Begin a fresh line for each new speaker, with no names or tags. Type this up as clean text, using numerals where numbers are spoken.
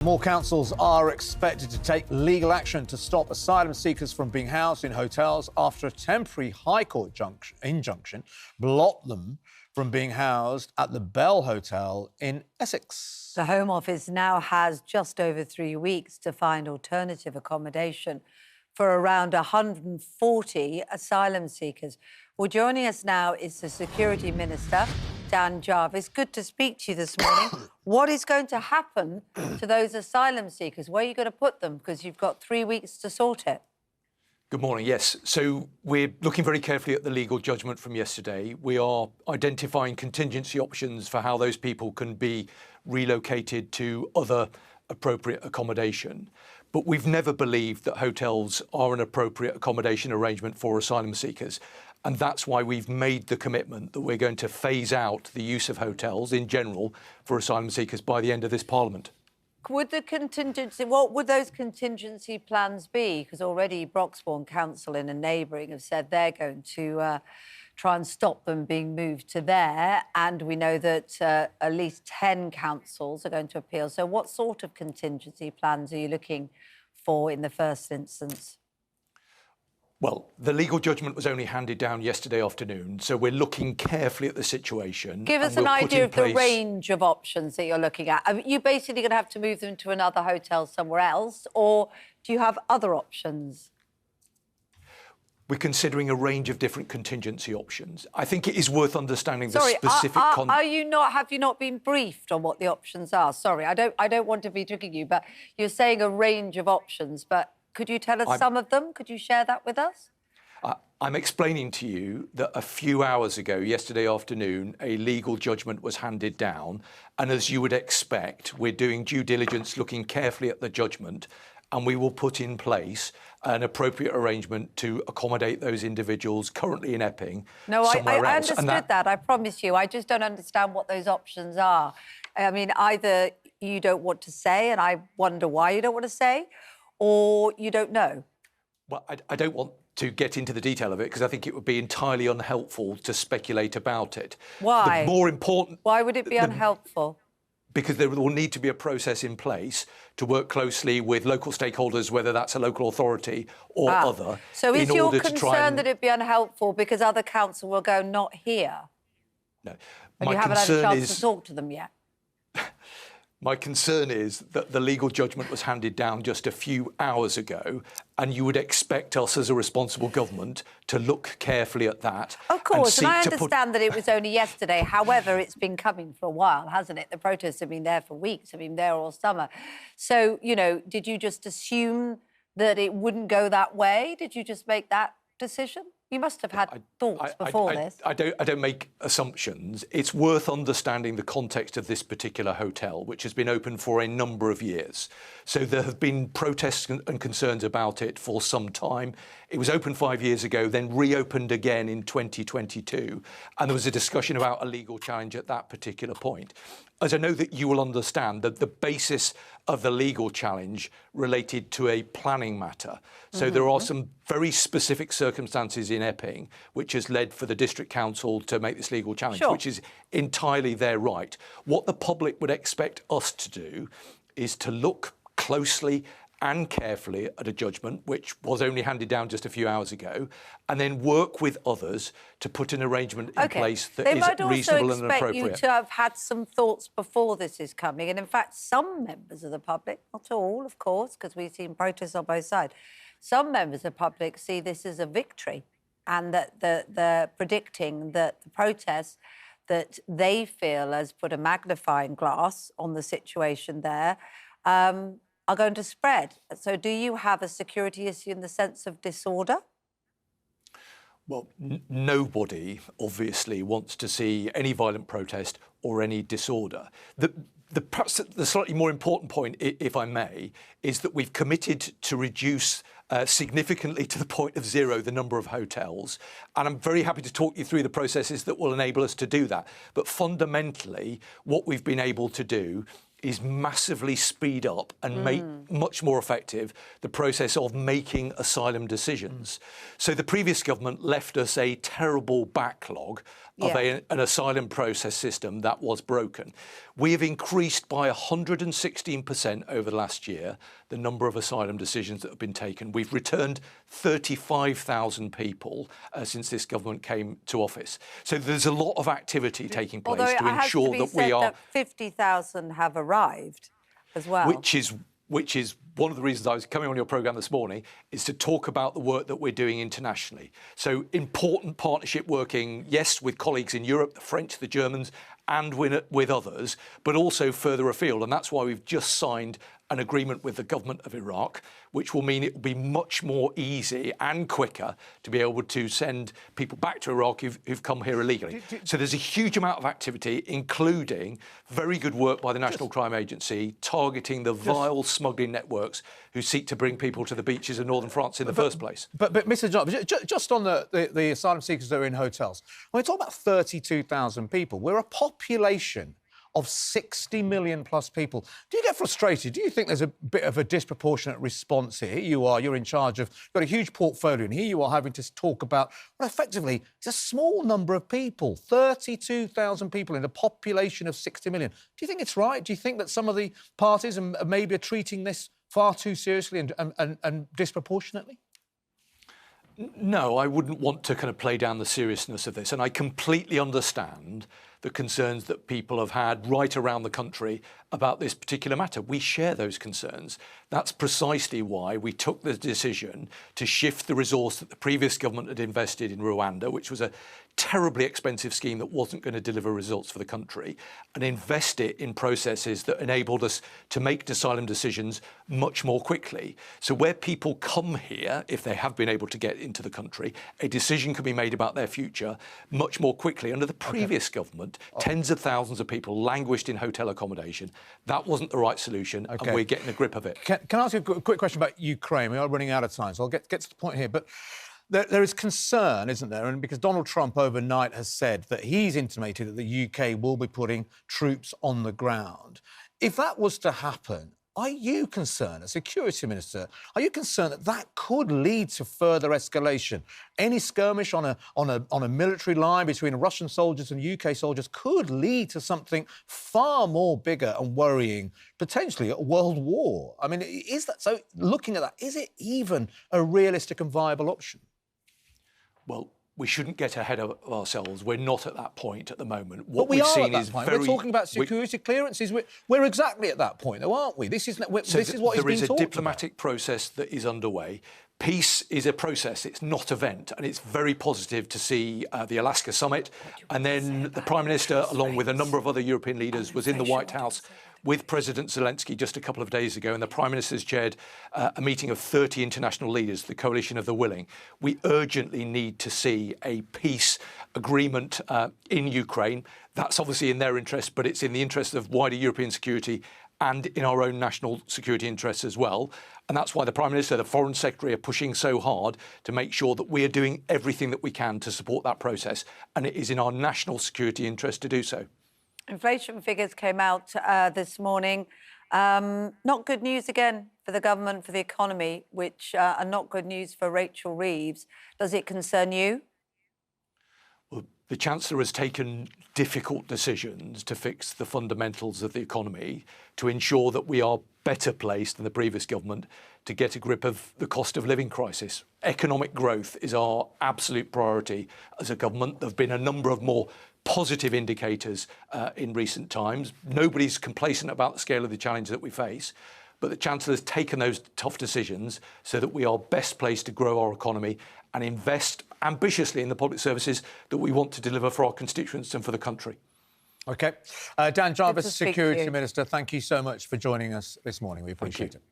More councils are expected to take legal action to stop asylum seekers from being housed in hotels after a temporary High Court injunction blocked them from being housed at the Bell Hotel in Essex.
The Home Office now has just over 3 weeks to find alternative accommodation for around 140 asylum seekers. Well, joining us now is the Security Minister, Dan Jarvis. Good to speak to you this morning. What is going to happen to those asylum seekers? Where are you going to put them? Because you've got 3 weeks to sort it.
Good morning, yes. So we're looking very carefully at the legal judgment from yesterday. We are identifying contingency options for how those people can be relocated to other appropriate accommodation. But we've never believed that hotels are an appropriate accommodation arrangement for asylum seekers. And that's why we've made the commitment that we're going to phase out the use of hotels in general for asylum seekers by the end of this Parliament.
What would those contingency plans be? Because already Broxbourne Council in a neighbouring have said they're going to try and stop them being moved to there. And we know that at least 10 councils are going to appeal. So what sort of contingency plans are you looking for in the first instance?
Well, the legal judgment was only handed down yesterday afternoon, so we're looking carefully at the situation.
Give us an idea of the range of options that you're looking at. Are you basically going to have to move them to another hotel somewhere else, or do you have other options?
We're considering a range of different contingency options. I think it is worth understanding the specific...
Have you not been briefed on what the options are? Sorry, I don't want to be tricking you, but you're saying a range of options, but... Could you tell us some of them? Could you share that with us?
I'm explaining to you that a few hours ago, yesterday afternoon, a legal judgment was handed down. And as you would expect, we're doing due diligence, looking carefully at the judgment, and we will put in place an appropriate arrangement to accommodate those individuals currently in Epping somewhere else.
I understood that, I promise you. I just don't understand what those options are. I mean, either you don't want to say, and I wonder why you don't want to say, or you don't know?
Well, I don't want to get into the detail of it because I think it would be entirely unhelpful to speculate about it.
Why?
The more important...
Why would it be unhelpful?
Because there will need to be a process in place to work closely with local stakeholders, whether that's a local authority or other.
So is your concern that it'd be unhelpful because other council will go, not here?
No.
And you haven't had a chance to talk to them yet?
My concern is that the legal judgment was handed down just a few hours ago, and you would expect us as a responsible government to look carefully at that.
Of course, and I understand that it was only yesterday. However, it's been coming for a while, hasn't it? The protests have been there for weeks, have been there all summer. So, you know, did you just assume that it wouldn't go that way? Did you just make that decision? You must have had thoughts before this.
I don't make assumptions. It's worth understanding the context of this particular hotel, which has been open for a number of years. So there have been protests and concerns about it for some time. It was open 5 years ago, then reopened again in 2022. And there was a discussion about a legal challenge at that particular point. As I know that you will understand that the basis of the legal challenge related to a planning matter. So there are some very specific circumstances in Epping which has led for the District Council to make this legal challenge, which is entirely their right. What the public would expect us to do is to look closely and carefully at a judgment, which was only handed down just a few hours ago, and then work with others to put an arrangement in place that is reasonable and appropriate. They might also expect you to have had some thoughts before this is coming. And in fact, some members of the public, not all, of course, because we've seen protests on both sides, some members of the public see this as a victory and that they're predicting that the protests that they feel has put a magnifying glass on the situation there are going to spread. So do you have a security issue in the sense of disorder? Well, nobody, obviously, wants to see any violent protest or any disorder. Perhaps the slightly more important point, if I may, is that we've committed to reduce significantly to the point of zero the number of hotels. And I'm very happy to talk you through the processes that will enable us to do that. But fundamentally, what we've been able to do is massively speed up and make much more effective the process of making asylum decisions. So the previous government left us a terrible backlog of an asylum process system that was broken. We have increased by 116% over the last year the number of asylum decisions that have been taken. We've returned 35,000 people since this government came to office. So there's a lot of activity taking place to ensure that we are...
that 50,000 have arrived as well.
Which is one of the reasons I was coming on your programme this morning, is to talk about the work that we're doing internationally. So important partnership working, yes, with colleagues in Europe, the French, the Germans, and with others, but also further afield. And that's why we've just signed an agreement with the government of Iraq, which will mean it will be much more easy and quicker to be able to send people back to Iraq who've come here illegally. So there's a huge amount of activity, including very good work by the National Crime Agency, targeting the vile smuggling networks who seek to bring people to the beaches of northern France in the first place.
But Mr. Jarvis, just on the asylum seekers that are in hotels, when we talk about 32,000 people, we're a population of 60 million plus people. Do you get frustrated? Do you think there's a bit of a disproportionate response here? You're in charge of, you've got a huge portfolio, and here you are having to talk about, well, effectively, it's a small number of people, 32,000 people in a population of 60 million. Do you think it's right? Do you think that some of the parties maybe are treating this far too seriously and disproportionately?
No, I wouldn't want to kind of play down the seriousness of this. And I completely understand the concerns that people have had right around the country about this particular matter. We share those concerns. That's precisely why we took the decision to shift the resource that the previous government had invested in Rwanda, which was a terribly expensive scheme that wasn't going to deliver results for the country, and invest it in processes that enabled us to make asylum decisions much more quickly. So where people come here, if they have been able to get into the country, a decision can be made about their future much more quickly. Under the previous government, tens of thousands of people languished in hotel accommodation. That wasn't the right solution, and we're getting a grip of it.
Can I ask you a quick question about Ukraine? We are running out of time, so I'll get to the point here. But there is concern, isn't there? And because Donald Trump overnight has said that he's intimated that the UK will be putting troops on the ground. If that was to happen, are you concerned, as Security Minister, are you concerned that that could lead to further escalation? Any skirmish on a military line between Russian soldiers and UK soldiers could lead to something far more bigger and worrying, potentially a world war. I mean, is that so? Looking at that, is it even a realistic and viable option?
Well, we shouldn't get ahead of ourselves. We're not at that point at the moment.
What we've seen is we're talking about security clearances. We're exactly at that point, though, aren't we? This is what is being talked about.
There is a diplomatic process that is underway. Peace is a process, it's not an event, and it's very positive to see the Alaska summit. And then the Prime Minister, along with a number of other European leaders, was in the White House with President Zelensky just a couple of days ago, and the Prime Minister's chaired a meeting of 30 international leaders, the Coalition of the Willing. We urgently need to see a peace agreement in Ukraine. That's obviously in their interest, but it's in the interest of wider European security and in our own national security interests as well. And that's why the Prime Minister, the Foreign Secretary are pushing so hard to make sure that we are doing everything that we can to support that process. And it is in our national security interest to do so.
Inflation figures came out this morning. Not good news again for the government, for the economy, which are not good news for Rachel Reeves. Does it concern you?
Well, the Chancellor has taken difficult decisions to fix the fundamentals of the economy, to ensure that we are better placed than the previous government to get a grip of the cost of living crisis. Economic growth is our absolute priority as a government. There have been a number of more positive indicators in recent times. Nobody's complacent about the scale of the challenge that we face, but the Chancellor has taken those tough decisions so that we are best placed to grow our economy and invest ambitiously in the public services that we want to deliver for our constituents and for the country. OK. Dan Jarvis, Security Minister, thank you so much for joining us this morning. We appreciate it.